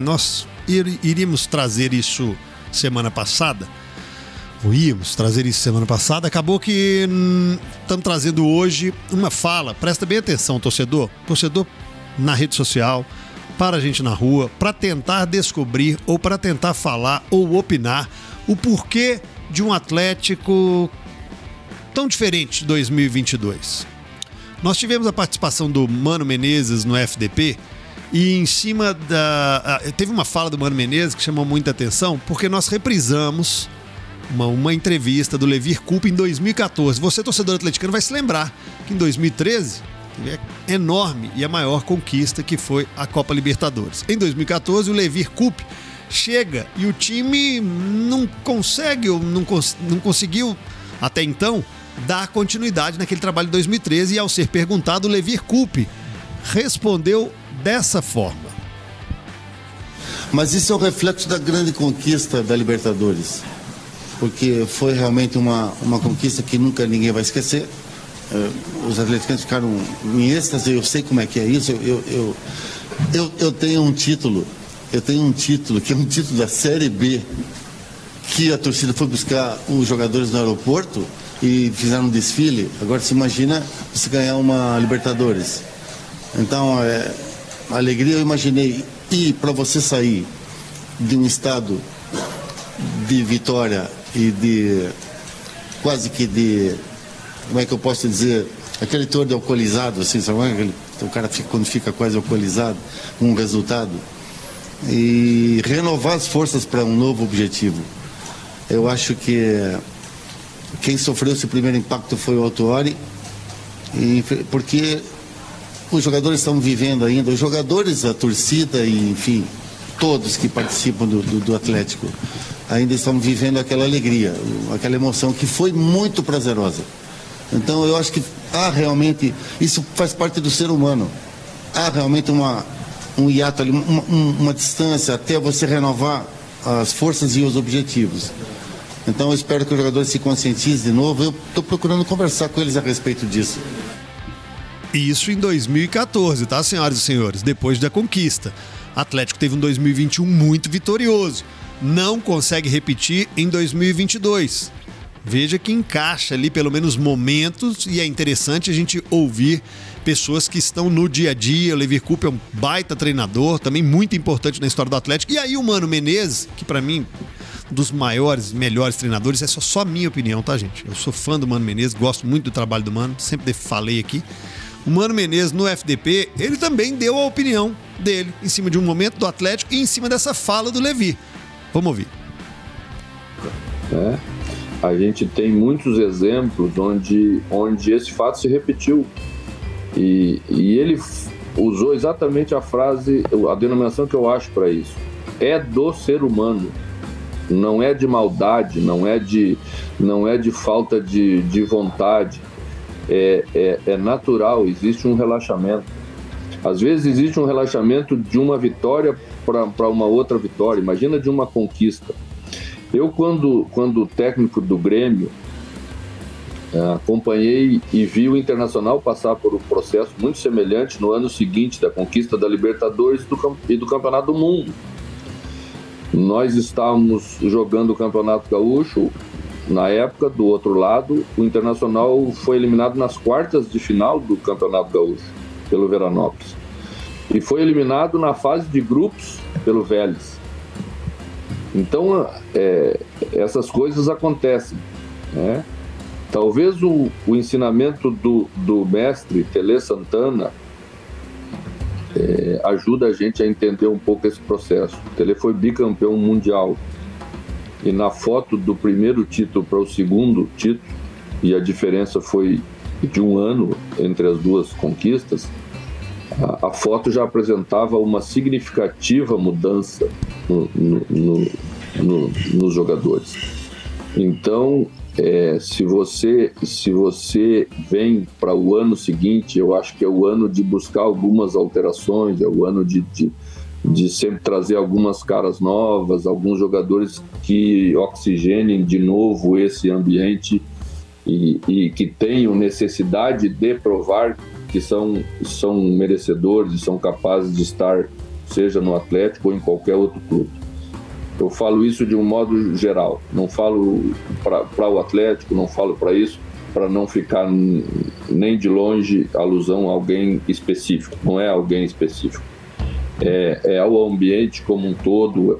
Nós iríamos trazer isso semana passada, acabou que estamos trazendo hoje uma fala, presta bem atenção, torcedor na rede social, para a gente na rua, para tentar descobrir ou para tentar falar ou opinar o porquê de um Atlético tão diferente de 2022. Nós tivemos a participação do Mano Menezes no FDP e em cima teve uma fala do Mano Menezes que chamou muita atenção porque nós reprisamos uma entrevista do Levir Coupe em 2014. Você, torcedor atleticano, vai se lembrar que em 2013 teve a enorme e a maior conquista que foi a Copa Libertadores. Em 2014 o Levir Coupe chega e o time não conseguiu até então dar continuidade naquele trabalho de 2013 e ao ser perguntado o Levir Coupe respondeu dessa forma. Mas isso é o reflexo da grande conquista da Libertadores, porque foi realmente uma conquista que nunca ninguém vai esquecer. Os atleticanos ficaram em êxtase, eu sei como é que é isso. Eu tenho um título que é um título da Série B, que a torcida foi buscar os jogadores no aeroporto e fizeram um desfile. Agora se imagina você ganhar uma Libertadores. Então, a alegria, eu imaginei, e para você sair de um estado de vitória e de quase que de, como é que eu posso dizer, aquele todo alcoolizado, assim, sabe? O cara quando fica quase alcoolizado com um resultado, e renovar as forças para um novo objetivo. Eu acho que quem sofreu esse primeiro impacto foi o Autuori, porque os jogadores estão vivendo ainda, os jogadores, a torcida e, enfim, todos que participam do Atlético ainda estão vivendo aquela alegria, aquela emoção que foi muito prazerosa. Então eu acho que há realmente, isso faz parte do ser humano, há realmente um hiato ali, uma distância até você renovar as forças e os objetivos. Então eu espero que os jogadores se conscientizem de novo. Eu estou procurando conversar com eles a respeito disso. Isso em 2014, tá, senhoras e senhores? Depois da conquista. Atlético teve um 2021 muito vitorioso. Não consegue repetir em 2022. Veja que encaixa ali pelo menos momentos e é interessante a gente ouvir pessoas que estão no dia a dia. O Levir Coupe é um baita treinador, também muito importante na história do Atlético. E aí o Mano Menezes, que pra mim um dos maiores, melhores treinadores, é só minha opinião, tá, gente? Eu sou fã do Mano Menezes, gosto muito do trabalho do Mano, sempre falei aqui. O Mano Menezes no FDP, ele também deu a opinião dele em cima de um momento do Atlético e em cima dessa fala do Levir. Vamos ouvir. A gente tem muitos exemplos onde esse fato se repetiu e ele usou exatamente a frase, a denominação que eu acho para isso. É do ser humano, não é de maldade, não é de falta de vontade. É natural, existe um relaxamento. Às vezes existe um relaxamento de uma vitória para uma outra vitória. Imagina de uma conquista. Eu, quando técnico do Grêmio, acompanhei e vi o Internacional passar por um processo muito semelhante no ano seguinte da conquista da Libertadores e do Campeonato do Mundo. Nós estávamos jogando o Campeonato Gaúcho. Na época, do outro lado, o Internacional foi eliminado nas quartas de final do Campeonato Gaúcho, pelo Veranópolis. E foi eliminado na fase de grupos pelo Vélez. Então, essas coisas acontecem, né? Talvez o ensinamento do mestre Tele Santana ajuda a gente a entender um pouco esse processo. O Tele foi bicampeão mundial. E na foto do primeiro título para o segundo título, e a diferença foi de um ano entre as duas conquistas, a foto já apresentava uma significativa mudança nos jogadores. Então, se você vem para o ano seguinte, eu acho que é o ano de buscar algumas alterações, é o ano de sempre trazer algumas caras novas, alguns jogadores que oxigenem de novo esse ambiente e que tenham necessidade de provar que são merecedores e são capazes de estar seja no Atlético ou em qualquer outro clube. Eu falo isso de um modo geral, não falo para o Atlético, não falo para isso, para não ficar nem de longe alusão a alguém específico, não é alguém específico. É ao ambiente como um todo,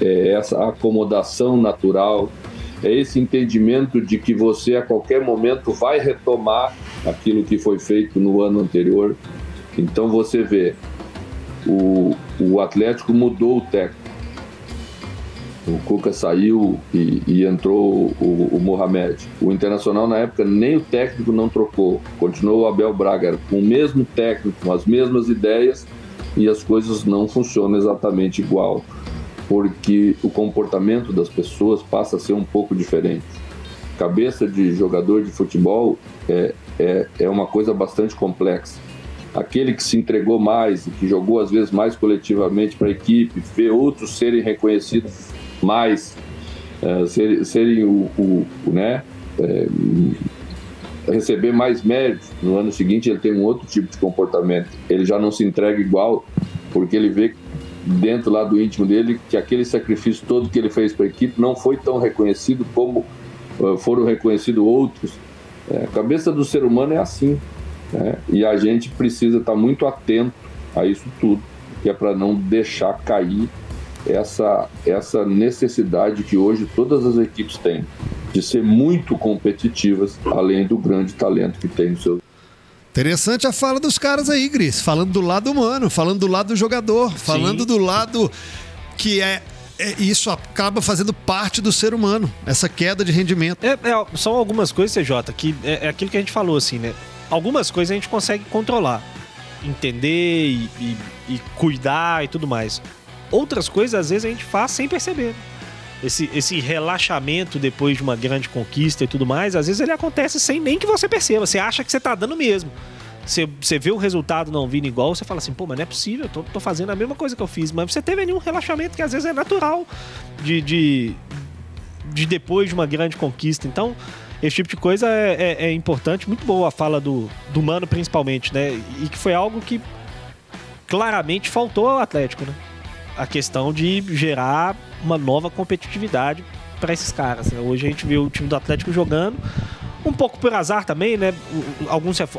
é essa acomodação natural, é esse entendimento de que você a qualquer momento vai retomar aquilo que foi feito no ano anterior. Então você vê, o Atlético mudou o técnico. O Cuca saiu e entrou o Mohamed. O Internacional, na época, nem o técnico não trocou. Continuou o Abel Braga com o mesmo técnico, com as mesmas ideias, e as coisas não funcionam exatamente igual, porque o comportamento das pessoas passa a ser um pouco diferente. Cabeça de jogador de futebol é uma coisa bastante complexa. Aquele que se entregou mais e que jogou às vezes mais coletivamente para a equipe, vê outros serem reconhecidos mais, serem receber mais méritos. No ano seguinte ele tem um outro tipo de comportamento. Ele já não se entrega igual, porque ele vê dentro lá do íntimo dele que aquele sacrifício todo que ele fez para a equipe não foi tão reconhecido como foram reconhecidos outros. A cabeça do ser humano é assim, né? E a gente precisa estar muito atento a isso tudo, que é para não deixar cair essa necessidade que hoje todas as equipes têm de ser muito competitivas, além do grande talento que tem no seu. Interessante a fala dos caras aí, Gris, falando do lado humano, falando do lado do jogador, falando do lado que isso acaba fazendo parte do ser humano, essa queda de rendimento. São algumas coisas, CJ, que é aquilo que a gente falou, assim, né? Algumas coisas a gente consegue controlar, entender e cuidar e tudo mais. Outras coisas, às vezes, a gente faz sem perceber. Esse relaxamento depois de uma grande conquista e tudo mais, às vezes ele acontece sem nem que você perceba. Você acha que você tá dando mesmo. Você vê o resultado não vindo igual, você fala assim, pô, mas não é possível, eu tô fazendo a mesma coisa que eu fiz. Mas você teve ali um relaxamento que às vezes é natural de depois de uma grande conquista. Então, esse tipo de coisa é importante. Muito boa a fala do Mano, principalmente, né? E que foi algo que claramente faltou ao Atlético, né? A questão de gerar uma nova competitividade para esses caras, né? Hoje a gente viu o time do Atlético jogando um pouco por azar também, né?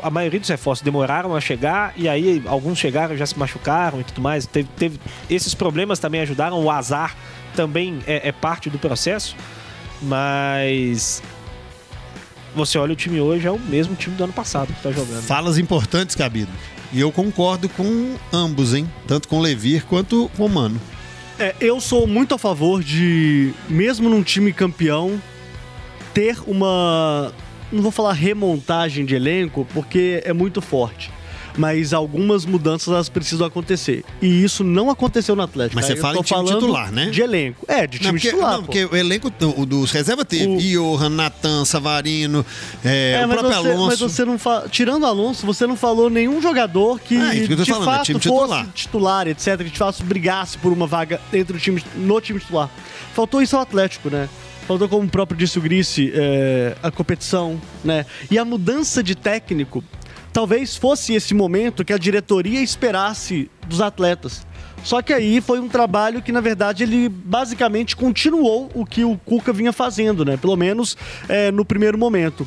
A maioria dos reforços demoraram a chegar, e aí alguns chegaram e já se machucaram e tudo mais. Teve esses problemas também ajudaram. O azar também é parte do processo, mas você olha o time hoje, é o mesmo time do ano passado que tá jogando. Falas importantes, Cabido. E eu concordo com ambos, hein? Tanto com o Levir quanto com o Mano. Eu sou muito a favor de, mesmo num time campeão, ter uma... Não vou falar remontagem de elenco, porque é muito forte. Mas algumas mudanças elas precisam acontecer. E isso não aconteceu no Atlético. Mas você fala em time titular, né? De elenco. De time titular. Porque o elenco dos reservas teve Johan, Natan, Savarino, o próprio Alonso. Mas você não fala... Tirando o Alonso, você não falou nenhum jogador que de fato time fosse titular, etc. Que de fato brigasse por uma vaga no time titular. Faltou isso ao Atlético, né? Faltou, como o próprio disse o Grice, a competição, né? E a mudança de técnico talvez fosse esse momento que a diretoria esperasse dos atletas. Só que aí foi um trabalho que, na verdade, ele basicamente continuou o que o Cuca vinha fazendo, né? Pelo menos no primeiro momento.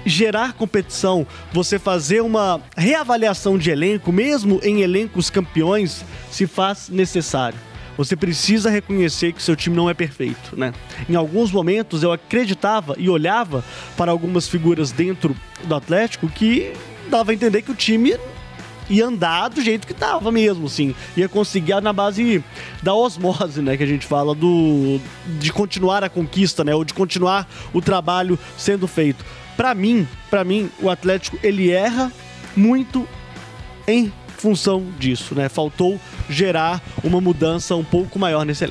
Gerar competição, você fazer uma reavaliação de elenco, mesmo em elencos campeões, se faz necessário. Você precisa reconhecer que seu time não é perfeito, né? Em alguns momentos eu acreditava e olhava para algumas figuras dentro do Atlético que dava a entender que o time ia andar do jeito que estava mesmo, assim. Ia conseguir na base da osmose, né? Que a gente fala de continuar a conquista, né? Ou de continuar o trabalho sendo feito. Para mim, o Atlético, ele erra muito em função disso, né? Faltou gerar uma mudança um pouco maior nesse elenco.